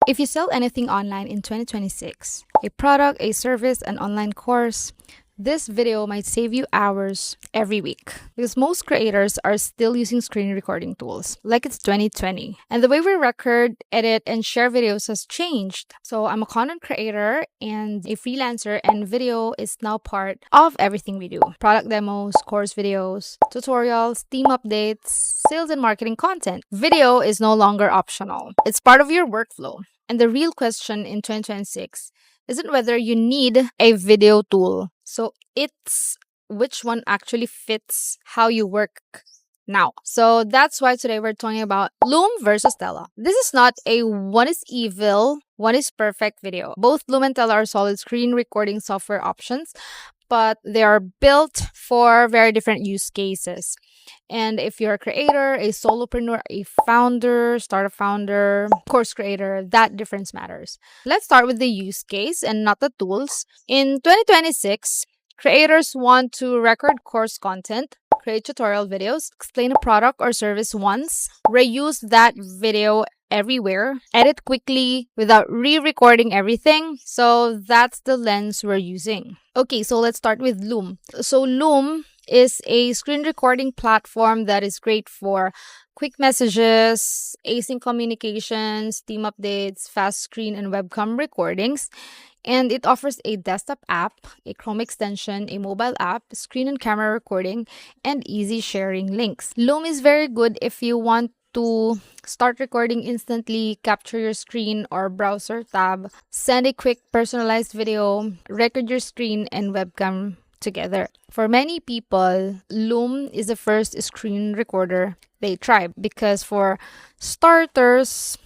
If you sell anything online in 2026, a product, a service, an online course, this video might save you hours every week because most creators are still using screen recording tools like it's 2020. And the way we record, edit, and share videos has changed. So I'm a content creator and a freelancer, and video is now part of everything we do. Product demos, course videos, tutorials, team updates, sales and marketing content. Video is no longer optional. It's part of your workflow. And the real question in 2026 isn't whether you need a video tool. So it's which one actually fits how you work now. So that's why today we're talking about Loom versus Tella. This is not a one is evil, one is perfect video. Both Loom and Tella are solid screen recording software options, but they are built for very different use cases. And if you're a creator, a solopreneur, a founder, startup founder, course creator, that difference matters. Let's start with the use case and not the tools. In 2026, creators want to record course content, create tutorial videos, explain a product or service once, reuse that video everywhere, edit quickly without re-recording everything. So that's the lens we're using. Okay, so let's start with Loom. So Loom is a screen recording platform that is great for quick messages, async communications, team updates, fast screen and webcam recordings. And it offers a desktop app, a Chrome extension, a mobile app, screen and camera recording, and easy sharing links. Loom is very good if you want to start recording instantly, capture your screen or browser tab, send a quick personalized video, record your screen and webcam together. For many people, Loom is the first screen recorder they try because for starters,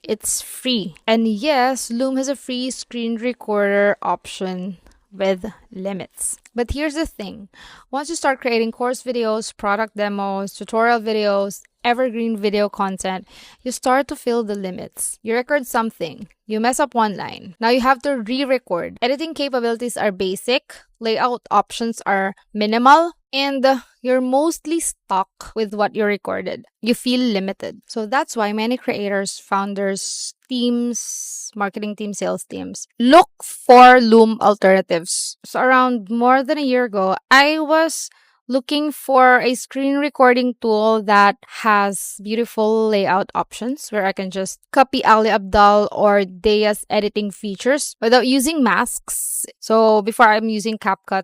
it's free. And yes, Loom has a free screen recorder option with limits. But here's the thing. Once you start creating course videos, product demos, tutorial videos, evergreen video content, you start to feel the limits. You record something, you mess up one line. Now you have to re-record. Editing capabilities are basic, layout options are minimal, and you're mostly stuck with what you recorded. You feel limited. So that's why many creators, founders, teams, marketing teams, sales teams look for Loom alternatives. So around more than a year ago, I was looking for a screen recording tool that has beautiful layout options where I can just copy Ali Abdal or Dea's editing features without using masks. So before, I'm using CapCut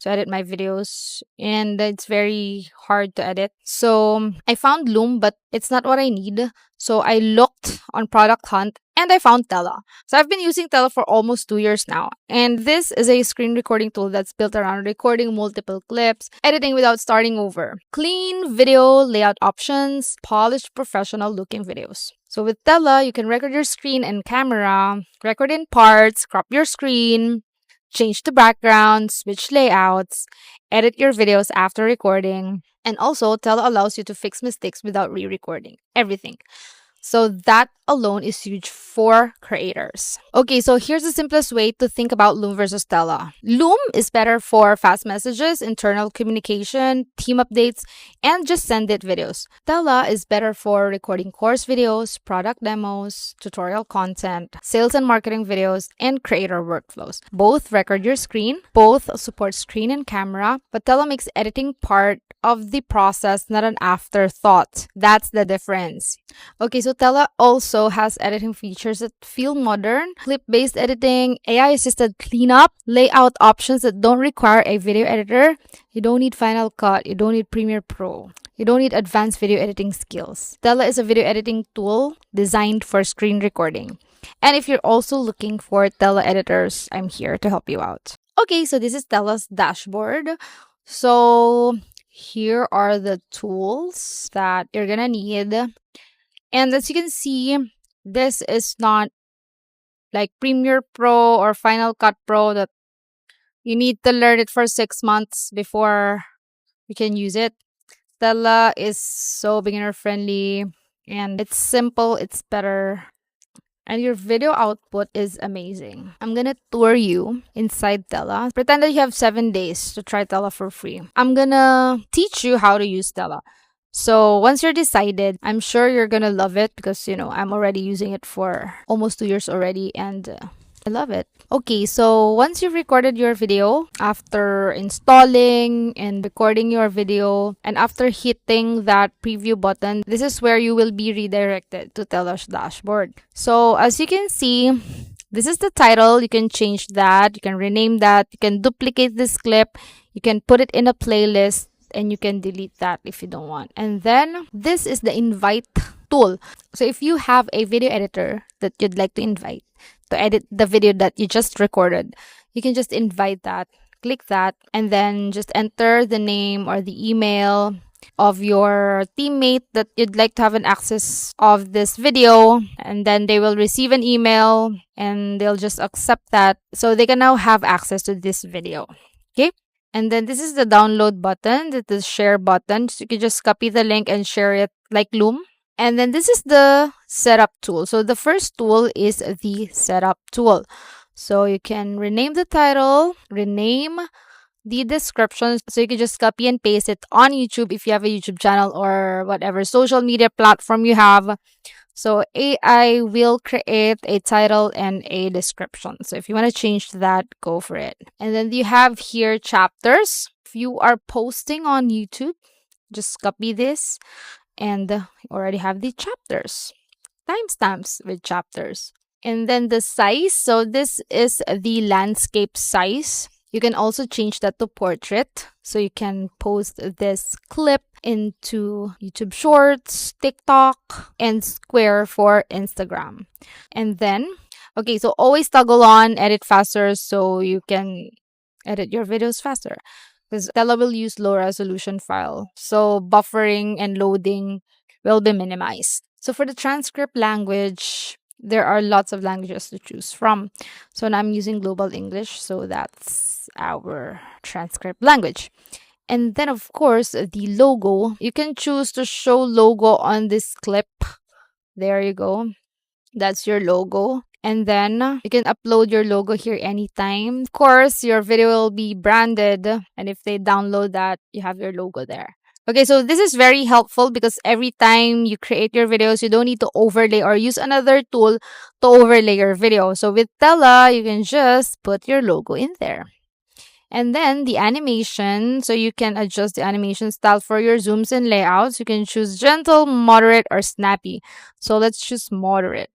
to edit my videos, and it's very hard to edit. So I found Loom, but it's not what I need. So I looked on Product Hunt and I found Tella. So I've been using Tella for almost 2 years now. And this is a screen recording tool that's built around recording multiple clips, editing without starting over, clean video layout options, polished professional looking videos. So with Tella, you can record your screen and camera, record in parts, crop your screen, change the background, switch layouts, edit your videos after recording. And also, Tella allows you to fix mistakes without re-recording everything. So that alone is huge for creators. Okay, so here's the simplest way to think about Loom versus Tella. Loom is better for fast messages, internal communication, team updates, and just send it videos. Tella is better for recording course videos, product demos, tutorial content, sales and marketing videos, and creator workflows. Both record your screen, both support screen and camera, but Tella makes editing part of the process, not an afterthought. That's the difference. Okay, so Tella also has editing features that feel modern, clip-based editing, AI-assisted cleanup, layout options that don't require a video editor. You don't need Final Cut. You don't need Premiere Pro. You don't need advanced video editing skills. Tella is a video editing tool designed for screen recording. And if you're also looking for Tella editors, I'm here to help you out. Okay, so this is Tella's dashboard. So here are the tools that you're gonna need. And as you can see, this is not like Premiere Pro or Final Cut Pro that you need to learn it for 6 months before you can use it. Tella is so beginner friendly and it's simple, it's better. And your video output is amazing. I'm gonna tour you inside Tella. Pretend that you have 7 days to try Tella for free. I'm gonna teach you how to use Tella. So once you're decided, I'm sure you're gonna love it because, I'm already using it for almost 2 years already, and I love it. Okay, so once you've recorded your video, after installing and recording your video, and after hitting that preview button, this is where you will be redirected to Tella's dashboard. So as you can see, this is the title. You can change that, you can rename that, you can duplicate this clip, you can put it in a playlist, and you can delete that if you don't want. And then this is the invite tool. So if you have a video editor that you'd like to invite to edit the video that you just recorded, you can just invite that, click that, and then just enter the name or the email of your teammate that you'd like to have an access of this video, and then they will receive an email and they'll just accept that, so they can now have access to this video. Okay, and then this is the download button, this is the share button, so you can just copy the link and share it like Loom. And then this is the setup tool. So the first tool is the setup tool. So you can rename the title, rename the description. So you can just copy and paste it on YouTube if you have a YouTube channel or whatever social media platform you have. So AI will create a title and a description. So if you want to change that, go for it. And then you have here chapters. If you are posting on YouTube, just copy this, and you already have the chapters, timestamps with chapters. And then the size. So this is the landscape size. You can also change that to portrait. So you can post this clip into YouTube Shorts, TikTok, and Square for Instagram. And then, okay, so always toggle on edit faster so you can edit your videos faster, because Tella will use low resolution file, so buffering and loading will be minimized. So for the transcript language, there are lots of languages to choose from. So now I'm using Global English, so that's our transcript language. And then of course, the logo, you can choose to show logo on this clip. There you go. That's your logo. And then you can upload your logo here anytime. Of course, your video will be branded, and if they download that, you have your logo there. Okay, so this is very helpful because every time you create your videos, you don't need to overlay or use another tool to overlay your video. So with Tella, you can just put your logo in there. And then the animation, so you can adjust the animation style for your zooms and layouts. You can choose gentle, moderate, or snappy. So let's choose moderate.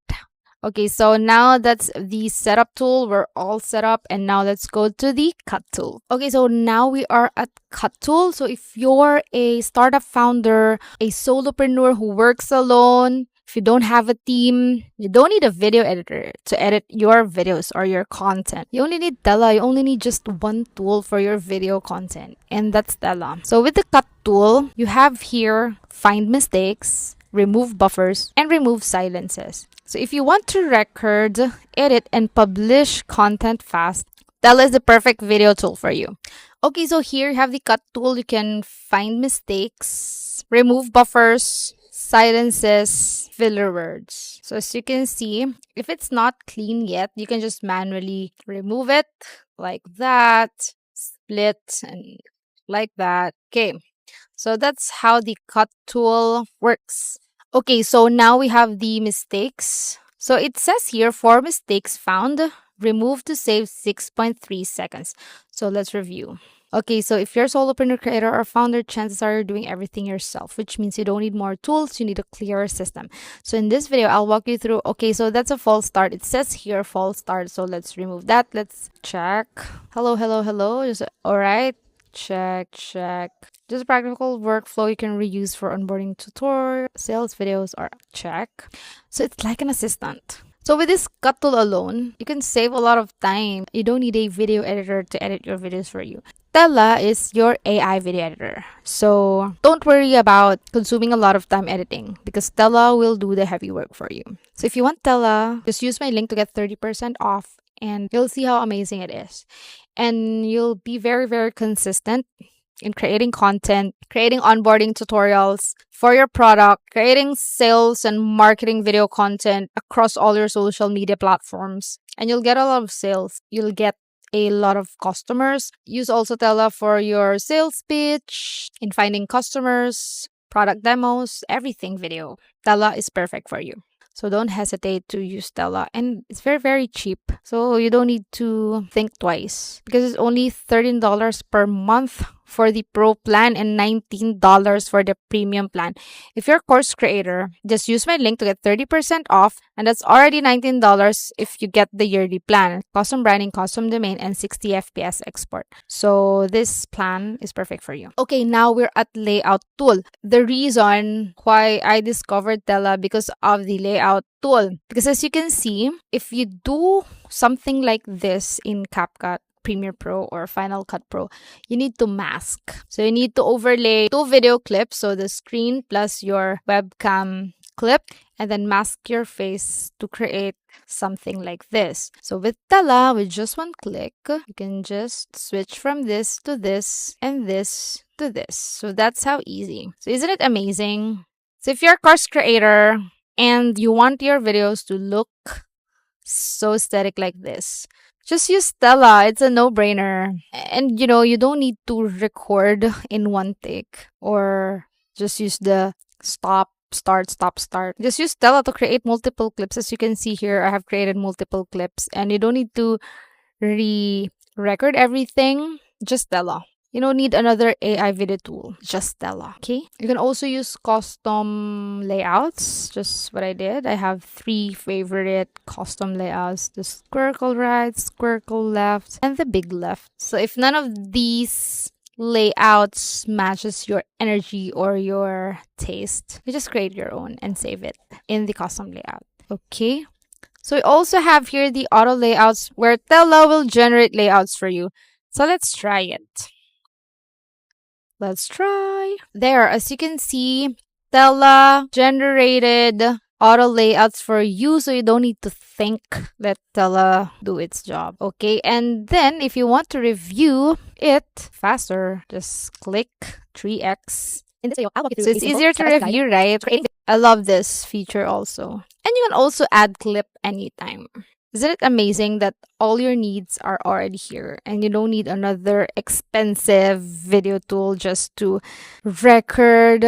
Okay, so now that's the setup tool. We're all set up, and now let's go to the cut tool. Okay, so now we are at cut tool. So if you're a startup founder, a solopreneur who works alone, if you don't have a team, you don't need a video editor to edit your videos or your content. You only need Tella. You only need just one tool for your video content, and that's Tella. So with the cut tool, you have here find mistakes, remove buffers, and remove silences. So if you want to record, edit, and publish content fast, Tella is the perfect video tool for you. Okay, so here you have the cut tool. You can find mistakes, remove buffers, silences, filler words. So as you can see, if it's not clean yet, you can just manually remove it like that, split, and like that. Okay, so that's how the cut tool works. Okay, so now we have the mistakes. So it says here 4 mistakes found, remove to save 6.3 seconds. So let's review. Okay, so if you're a solopreneur creator or founder, chances are you're doing everything yourself, which means you don't need more tools, you need a clearer system. So in this video, I'll walk you through, okay, so that's a false start. It says here false start, so let's remove that. Let's check. Hello, hello, hello. All right, check. Just a practical workflow you can reuse for onboarding tutorial, sales videos, or check. So it's like an assistant. So with this cut tool alone, you can save a lot of time. You don't need a video editor to edit your videos for you. Tella is your AI video editor. So don't worry about consuming a lot of time editing because Tella will do the heavy work for you. So if you want Tella, just use my link to get 30% off and you'll see how amazing it is. And you'll be very, very consistent in creating content, creating onboarding tutorials for your product, creating sales and marketing video content across all your social media platforms. And you'll get a lot of sales. You'll get a lot of customers. Use also Tella for your sales pitch, in finding customers, product demos, everything video. Tella is perfect for you. So don't hesitate to use Tella. And it's very, very cheap. So you don't need to think twice because it's only $13 per month for the pro plan and $19 for the premium plan. If you're a course creator, just use my link to get 30% off, and that's already $19 if you get the yearly plan. Custom branding, custom domain, and 60 FPS export. So this plan is perfect for you. Okay, now we're at layout tool. The reason why I discovered Tella because of the layout tool. Because as you can see, if you do something like this in CapCut, Premiere Pro, or Final Cut Pro, you need to mask. So you need to overlay 2 video clips, so the screen plus your webcam clip, and then mask your face to create something like this. So with Tella, with just one click, you can just switch from this to this and this to this. So that's how easy. So isn't it amazing? So if you're a course creator and you want your videos to look so aesthetic like this, just use Tella. It's a no-brainer. And you don't need to record in one take or just use the stop, start, stop, start. Just use Tella to create multiple clips. As you can see here, I have created multiple clips and you don't need to re-record everything. Just Tella. You don't need another AI video tool, just Tella, okay? You can also use custom layouts, just what I did. I have 3 favorite custom layouts, the squircle right, squircle left, and the big left. So if none of these layouts matches your energy or your taste, you just create your own and save it in the custom layout, okay? So we also have here the auto layouts where Tella will generate layouts for you. So let's try it. Let's try. There, as you can see, Tella generated auto layouts for you, so you don't need to think. Let Tella do its job, okay? And then if you want to review it faster, just click 3x. So it's easier to review, right? I love this feature also. And you can also add clip anytime. Isn't it amazing that all your needs are already here and you don't need another expensive video tool just to record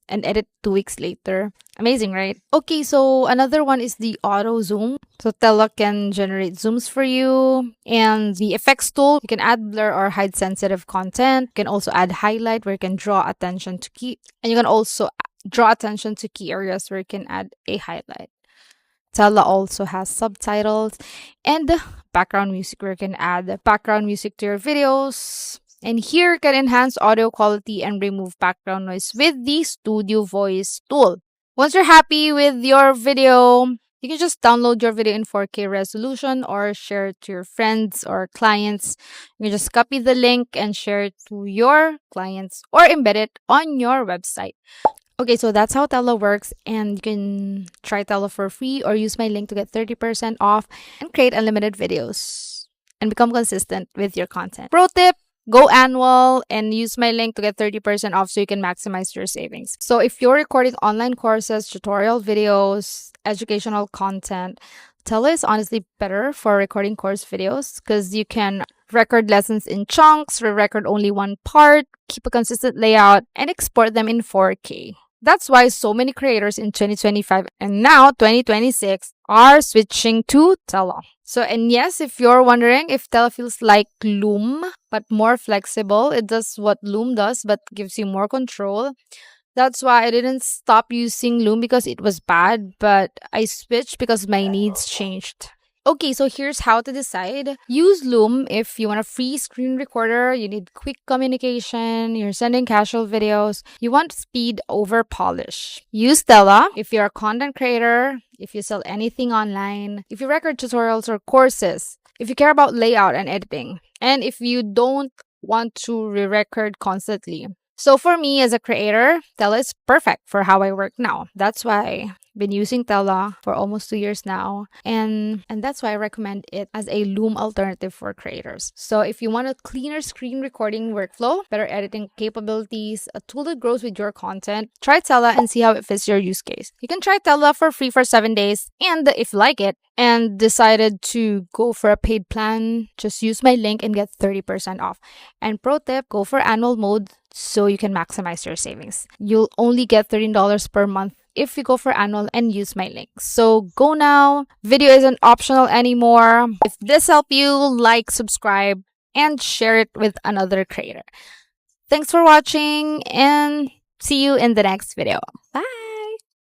and edit 2 weeks later? Amazing, right? Okay, so another one is the auto zoom. So Tella can generate zooms for you. And the effects tool, you can add blur or hide sensitive content. You can also add highlight where you can draw attention to key. And you can also draw attention to key areas where you can add a highlight. Tella also has subtitles and background music where you can add background music to your videos. And here you can enhance audio quality and remove background noise with the Studio Voice tool. Once you're happy with your video, you can just download your video in 4K resolution or share it to your friends or clients. You can just copy the link and share it to your clients or embed it on your website. Okay, so that's how Tella works, and you can try Tella for free or use my link to get 30% off and create unlimited videos and become consistent with your content. Pro tip, go annual and use my link to get 30% off so you can maximize your savings. So if you're recording online courses, tutorial videos, educational content, Tella is honestly better for recording course videos because you can record lessons in chunks, re-record only one part, keep a consistent layout, and export them in 4K. That's why so many creators in 2025 and now 2026 are switching to Tella. So, and yes, if you're wondering if Tella feels like Loom, but more flexible, it does what Loom does, but gives you more control. That's why I didn't stop using Loom because it was bad, but I switched because my needs changed. Okay, so here's how to decide. Use Loom if you want a free screen recorder, you need quick communication, you're sending casual videos, you want speed over polish. Use Tella if you're a content creator, if you sell anything online, if you record tutorials or courses, if you care about layout and editing, and if you don't want to re-record constantly. So for me as a creator, Tella is perfect for how I work now. That's why I've been using Tella for almost 2 years now. And that's why I recommend it as a Loom alternative for creators. So if you want a cleaner screen recording workflow, better editing capabilities, a tool that grows with your content, try Tella and see how it fits your use case. You can try Tella for free for 7 days. And if you like it and decided to go for a paid plan, just use my link and get 30% off. And pro tip, go for annual mode so you can maximize your savings. You'll only get $13 per month if you go for annual and use my link. So go now. Video isn't optional anymore. If this helped you, like, subscribe, and share it with another creator. Thanks for watching and see you in the next video. Bye.